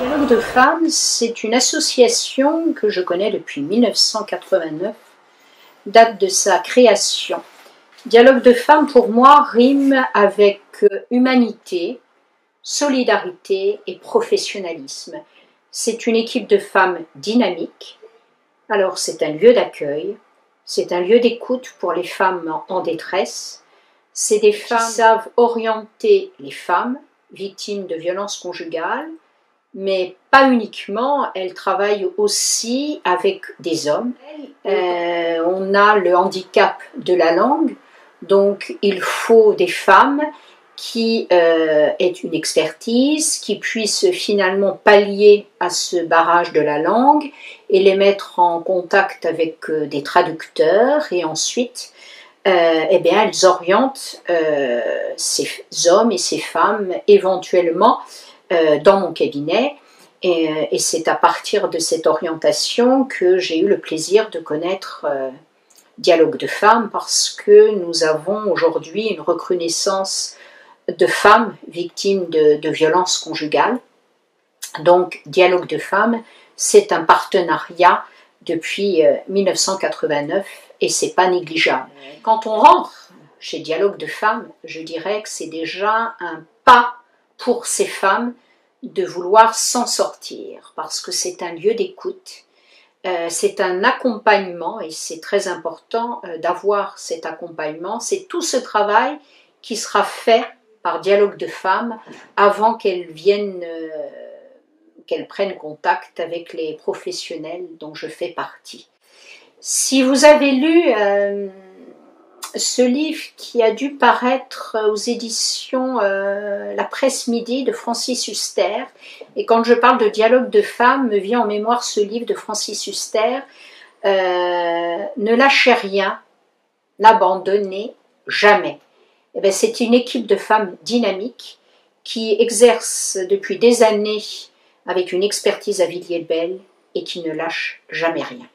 Dialogue de femmes, c'est une association que je connais depuis 1989, date de sa création. Dialogue de femmes, pour moi, rime avec humanité, solidarité et professionnalisme. C'est une équipe de femmes dynamique. Alors, c'est un lieu d'accueil, c'est un lieu d'écoute pour les femmes en détresse. C'est des femmes qui savent orienter les femmes victimes de violences conjugales, mais pas uniquement, elles travaillent aussi avec des hommes. On a le handicap de la langue, donc il faut des femmes qui aient une expertise, qui puissent finalement pallier à ce barrage de la langue et les mettre en contact avec des traducteurs, et ensuite elles orientent ces hommes et ces femmes éventuellement dans mon cabinet, et c'est à partir de cette orientation que j'ai eu le plaisir de connaître Dialogue de femmes, parce que nous avons aujourd'hui une recrudescence de femmes victimes de violences conjugales. Donc Dialogue de femmes, c'est un partenariat depuis 1989 et c'est pas négligeable. Quand on rentre chez Dialogue de femmes, je dirais que c'est déjà un pas pour ces femmes de vouloir s'en sortir, parce que c'est un lieu d'écoute, c'est un accompagnement, et c'est très important d'avoir cet accompagnement. C'est tout ce travail qui sera fait par Dialogue de femmes avant qu'elles viennent, qu'elles prennent contact avec les professionnels dont je fais partie. Si vous avez lu ce livre qui a dû paraître aux éditions La Presse Midi de Francis Huster, et quand je parle de Dialogue de femmes, me vient en mémoire ce livre de Francis Huster, Ne lâchez rien, n'abandonnez jamais. C'est une équipe de femmes dynamiques qui exerce depuis des années avec une expertise à Villiers-le-Bel et qui ne lâche jamais rien.